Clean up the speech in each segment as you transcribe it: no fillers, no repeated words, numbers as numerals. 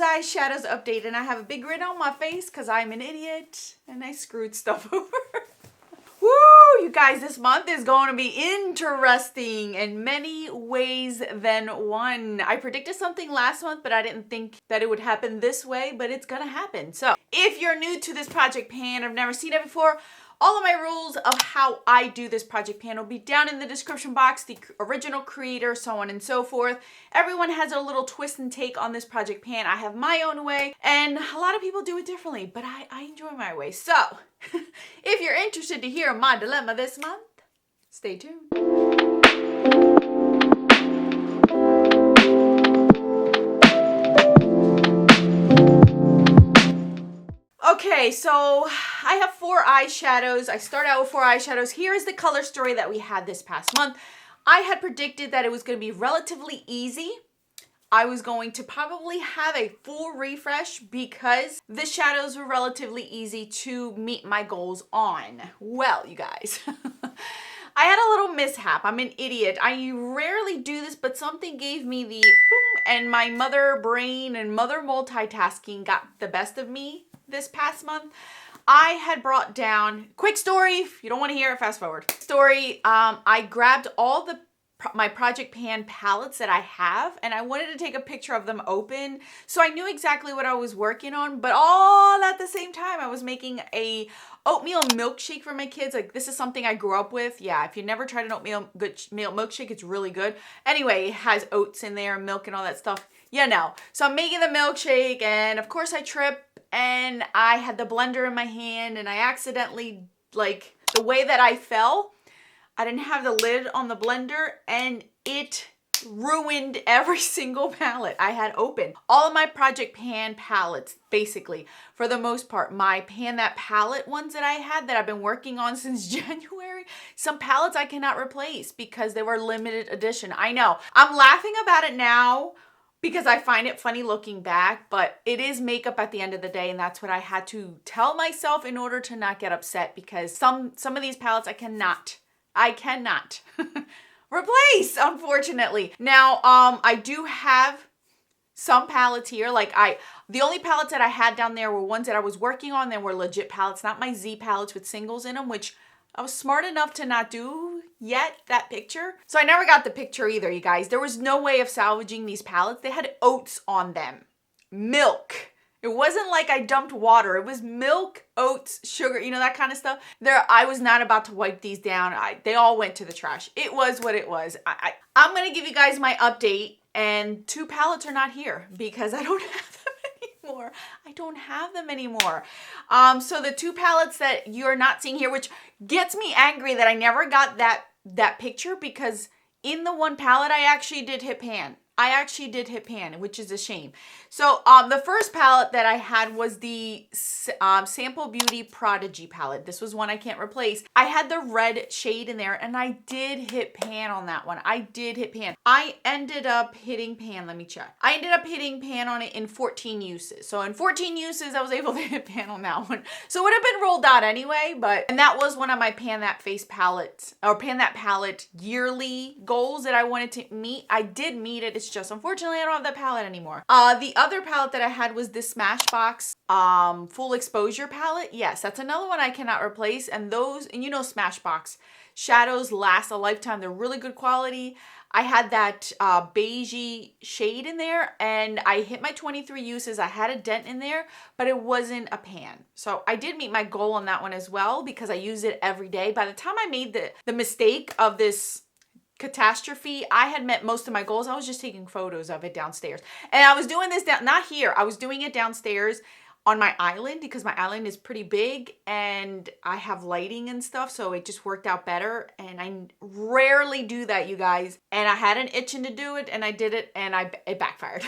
Eyeshadows update, and I have a big grin on my face because I'm an idiot and I screwed stuff over. Woo, you guys, this month is going to be interesting in many ways than one. I predicted something last month, but I didn't think that it would happen this way, but it's gonna happen. So if you're new to this project pan, I've never seen it before, all of my rules of how I do this project pan will be down in the description box, the original creator, so on and so forth. Everyone has a little twist and take on this project pan. I have my own way, and a lot of people do it differently, but I enjoy my way. So, if you're interested to hear my dilemma this month, stay tuned. Okay, so I have 4 eyeshadows. I start out with 4 eyeshadows. Here is the color story that we had this past month. I had predicted that it was going to be relatively easy. I was going to probably have a full refresh because the shadows were relatively easy to meet my goals on. Well, you guys, I had a little mishap. I'm an idiot. I rarely do this, but something gave me the boom, and my mother brain and mother multitasking got the best of me this past month. I had brought down, quick story, if you don't want to hear it, fast forward. Story, I grabbed all my project pan palettes that I have, and I wanted to take a picture of them open, so I knew exactly what I was working on, but all at the same time I was making a oatmeal milkshake for my kids. Like, this is something I grew up with. Yeah, if you never tried an oatmeal milkshake, it's really good. Anyway, it has oats in there, milk and all that stuff. You know, so I'm making the milkshake, and of course I trip, and I had the blender in my hand, and I accidentally, like, the way that I fell, I didn't have the lid on the blender, and it ruined every single palette I had open. All of my project pan palettes, basically, for the most part, my Pan That Palette ones that I had that I've been working on since January, some palettes I cannot replace because they were limited edition. I know. I'm laughing about it now because I find it funny looking back, but it is makeup at the end of the day, and that's what I had to tell myself in order to not get upset, because some of these palettes I cannot replace, unfortunately. Now, I do have some palettes here. Like, the only palettes that I had down there were ones that I was working on. They were legit palettes, not my Z palettes with singles in them, which I was smart enough to not do yet, that picture. So I never got the picture either, you guys. There was no way of salvaging these palettes. They had oats on them. Milk. It wasn't like I dumped water. It was milk, oats, sugar, you know, that kind of stuff. I was not about to wipe these down. They all went to the trash. It was what it was. I'm going to give you guys my update, and 2 palettes are not here because I don't have them anymore. I don't have them anymore. So the 2 palettes that you're not seeing here, which gets me angry that I never got that picture, because in the one palette I actually did hit pan. Which is a shame. So the first palette that I had was the Sample Beauty Prodigy palette. This was one I can't replace. I had the red shade in there, and I did hit pan on that one. I ended up hitting pan. Let me check. I ended up hitting pan on it in 14 uses. So in 14 uses, I was able to hit pan on that one. So it would have been rolled out anyway, and that was one of my Pan That Face palette, or Pan That Palette yearly goals that I wanted to meet. I did meet it. It's just, unfortunately, I don't have that palette anymore. The other palette that I had was this Smashbox Full Exposure palette. Yes, that's another one I cannot replace. And those, and you know, Smashbox shadows last a lifetime. They're really good quality. I had that beigey shade in there, and I hit my 23 uses. I had a dent in there, but it wasn't a pan. So I did meet my goal on that one as well, because I use it every day. By the time I made the mistake of this Catastrophe, I had met most of my goals. I was just taking photos of it downstairs. And I was doing this not here. I was doing it downstairs on my island, because my island is pretty big and I have lighting and stuff, so it just worked out better. And I rarely do that, you guys. And I had an itching to do it, and I did it, and it backfired.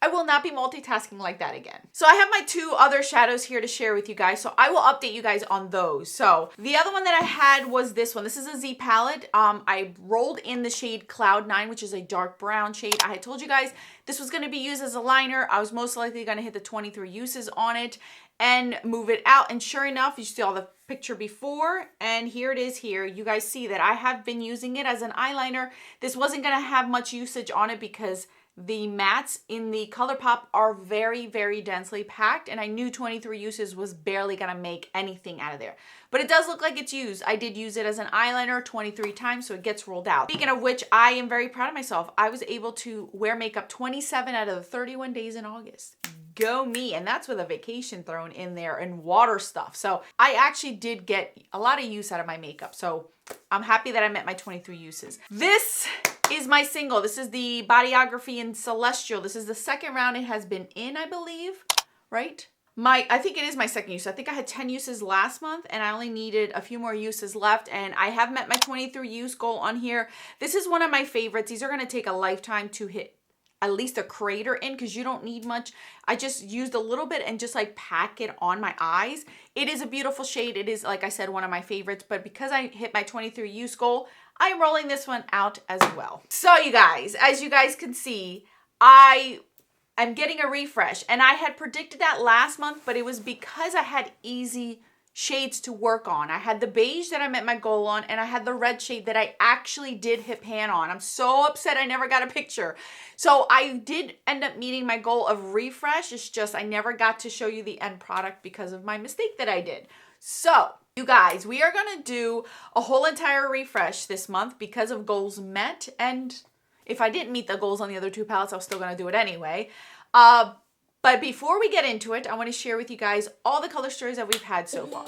I will not be multitasking like that again. So I have my 2 other shadows here to share with you guys, so I will update you guys on those. So the other one that I had was this one. This is a Z palette. I rolled in the shade Cloud 9, which is a dark brown shade. I had told you guys this was going to be used as a liner. I was most likely going to hit the 23 uses on it and move it out. And sure enough, you see all the picture before, and here it is here. You guys see that I have been using it as an eyeliner. This wasn't going to have much usage on it because the mattes in the ColourPop are very, very densely packed, and I knew 23 uses was barely gonna make anything out of there. But it does look like it's used. I did use it as an eyeliner 23 times, so it gets rolled out. Speaking of which, I am very proud of myself. I was able to wear makeup 27 out of the 31 days in August. Go me. And that's with a vacation thrown in there and water stuff. So I actually did get a lot of use out of my makeup. So I'm happy that I met my 23 uses. This is my single. This is the Bodyography in Celestial. This is the second round it has been in, I believe, right? I think it is my second use. I think I had 10 uses last month and I only needed a few more uses left, and I have met my 23 use goal on here. This is one of my favorites. These are going to take a lifetime to hit at least a crater in because you don't need much. I just used a little bit and just like pack it on my eyes. It is a beautiful shade. It is, like I said, one of my favorites, but because I hit my 23 use goal, I am rolling this one out as well. So you guys, as you guys can see, I'm getting a refresh, and I had predicted that last month, but it was because I had easy shades to work on. I had the beige that I met my goal on, and I had the red shade that I actually did hit pan on. I'm so upset I never got a picture. So I did end up meeting my goal of refresh. It's just I never got to show you the end product because of my mistake that I did. So you guys, we are gonna do a whole entire refresh this month because of goals met, and if I didn't meet the goals on the other two palettes, I was still going to do it anyway. But before we get into it, I want to share with you guys all the color stories that we've had so far.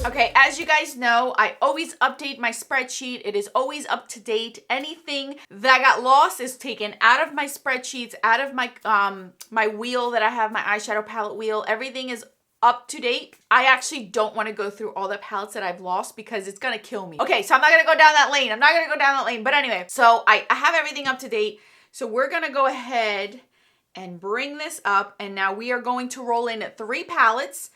Okay, as you guys know, I always update my spreadsheet. It is always up to date. Anything that got lost is taken out of my spreadsheets, out of my my wheel that I have, my eyeshadow palette wheel. Everything is up to date. I actually don't want to go through all the palettes that I've lost because it's gonna kill me. Okay, so I'm not gonna go down that lane. But anyway, so I have everything up to date. So we're gonna go ahead and bring this up, and now we are going to roll in 3 palettes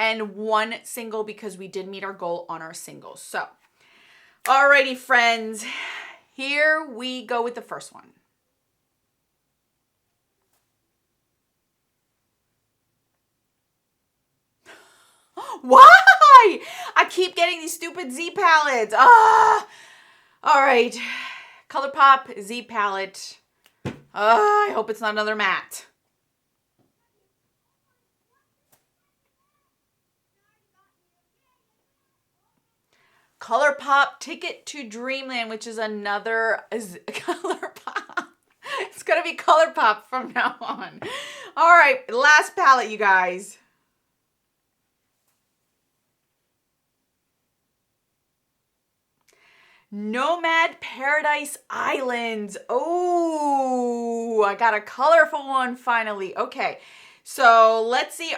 and 1 single because we did meet our goal on our singles. So, alrighty friends, here we go with the first one. Why? I keep getting these stupid Z palettes. Alright, ColourPop Z palette. I hope it's not another matte. ColourPop Ticket to Dreamland, which is another ColourPop. It's gonna be ColourPop from now on. All right, last palette, you guys. Nomad Paradise Islands. Oh, I got a colorful one finally. Okay, so let's see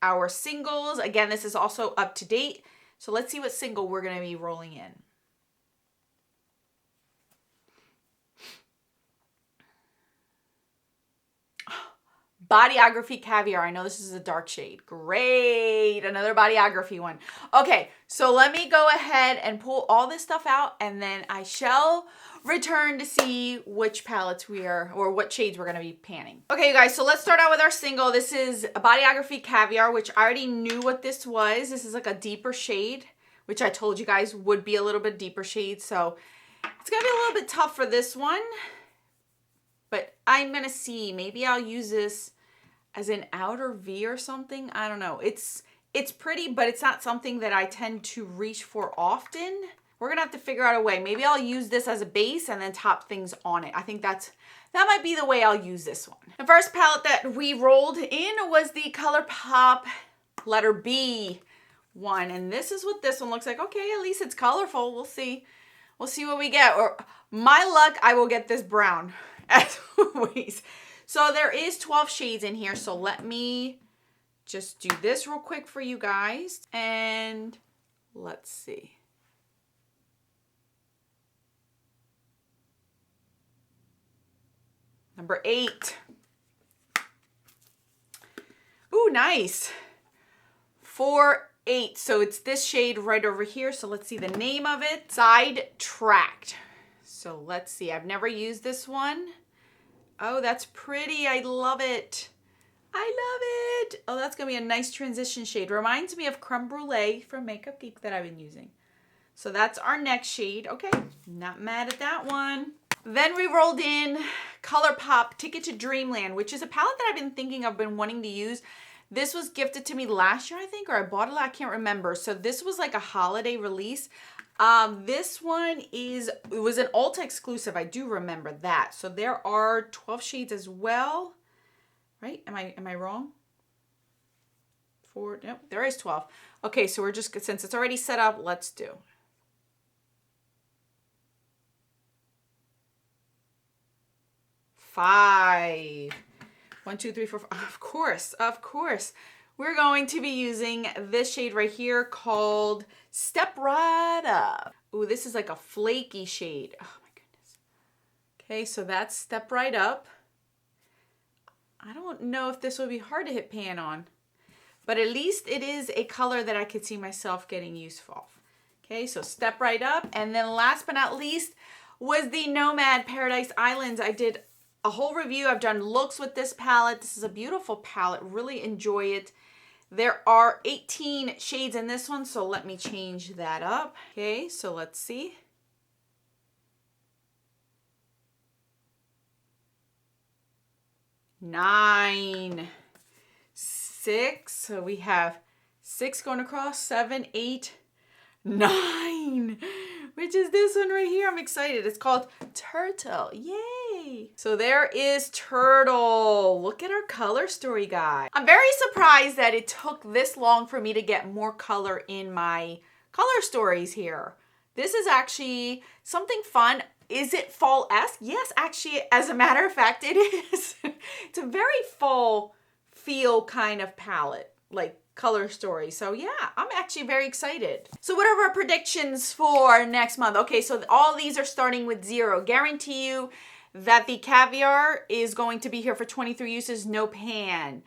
our singles. Again, this is also up to date. So let's see what single we're going to be rolling in. Bodyography Caviar. I know this is a dark shade. Great. Another Bodyography one. Okay, so let me go ahead and pull all this stuff out, and then I shall return to see which palettes or what shades we're going to be panning. Okay, you guys, so let's start out with our single. This is a Bodyography Caviar, which I already knew what this was. This is like a deeper shade, which I told you guys would be a little bit deeper shade. So it's going to be a little bit tough for this one, but I'm going to see. Maybe I'll use this as an outer V or something. I don't know. It's pretty, but it's not something that I tend to reach for often. We're gonna have to figure out a way. Maybe I'll use this as a base and then top things on it. I think that might be the way I'll use this one. The first palette that we rolled in was the ColourPop letter B one, and this is what this one looks like. Okay, at least it's colorful. We'll see what we get. Or my luck, I will get this brown as always. So there is 12 shades in here. So let me just do this real quick for you guys. And let's see. Number 8. Ooh, nice. 4-8. So it's this shade right over here. So let's see the name of it. Sidetracked. So let's see. I've never used this one. Oh, that's pretty. I love it. I love it. Oh, that's going to be a nice transition shade. Reminds me of Creme Brulee from Makeup Geek that I've been using. So that's our next shade. Okay, not mad at that one. Then we rolled in ColourPop Ticket to Dreamland, which is a palette that I've been thinking I've been wanting to use. This was gifted to me last year, I think, or I bought it, I can't remember. So this was like a holiday release. This one it was an Ulta exclusive. I do remember that. So there are 12 shades as well. Right? Am I wrong? 4, nope, there is 12. Okay, so we're just, since it's already set up, let's do. Five. 1, 2, 3, 4, 5. Of course. We're going to be using this shade right here called Step Right Up. Ooh, this is like a flaky shade. Oh my goodness. Okay, so that's Step Right Up. I don't know if this will be hard to hit pan on, but at least it is a color that I could see myself getting useful. Okay, so Step Right Up. And then last but not least was the Nomad Paradise Islands. I did a whole review. I've done looks with this palette. This is a beautiful palette. Really enjoy it. There are 18 shades in this one, so let me change that up. Okay, so let's see. Nine, 6. So we have 6 going across, 7, 8, 9, which is this one right here. I'm excited. It's called Turtle. Yay! So there is Turtle. Look at our color story guide. I'm very surprised that it took this long for me to get more color in my color stories here. This is actually something fun. Is it fall-esque? Yes, actually, as a matter of fact, it is. It's a very fall feel kind of palette, like color story. So yeah, I'm actually very excited. So what are our predictions for next month? Okay, so all these are starting with 0. Guarantee you that the Caviar is going to be here for 23 uses, no pan.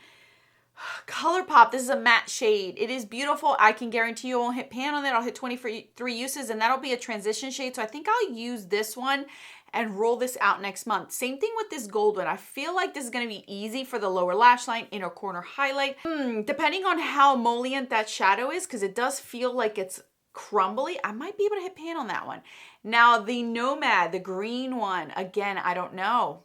ColourPop, this is a matte shade. It is beautiful. I can guarantee you I won't hit pan on it. I'll hit 23 uses, and that'll be a transition shade. So I think I'll use this one and roll this out next month. Same thing with this gold one. I feel like this is going to be easy for the lower lash line, inner corner highlight. Depending on how emollient that shadow is, because it does feel like it's crumbly, I might be able to hit pan on that one. Now the Nomad, the green one, again, I don't know.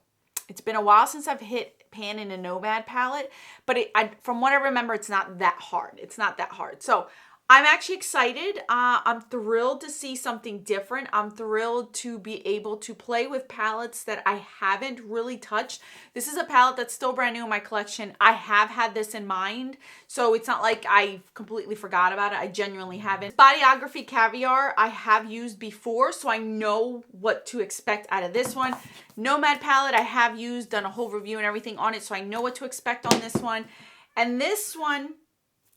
It's been a while since I've hit pan in a Nomad palette, but from what I remember, it's not that hard. It's not that hard. So I'm actually excited. I'm thrilled to see something different. I'm thrilled to be able to play with palettes that I haven't really touched. This is a palette that's still brand new in my collection. I have had this in mind, so it's not like I completely forgot about it. I genuinely haven't. Bodyography Caviar I have used before, so I know what to expect out of this one. Nomad palette I have used, done a whole review and everything on it, so I know what to expect on this one. And this one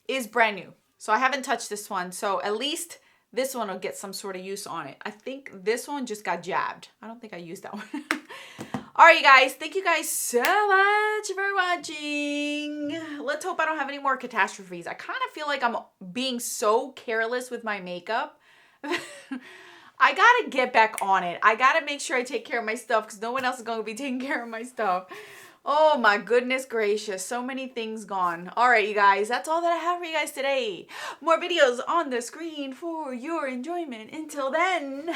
is brand new. So I haven't touched this one, so at least this one will get some sort of use on it. I think this one just got jabbed. I don't think I used that one. All right, you guys. Thank you guys so much for watching. Let's hope I don't have any more catastrophes. I kind of feel like I'm being so careless with my makeup. I got to get back on it. I got to make sure I take care of my stuff because no one else is going to be taking care of my stuff. Oh my goodness gracious, so many things gone. All right, you guys, that's all that I have for you guys today. More videos on the screen for your enjoyment. Until then,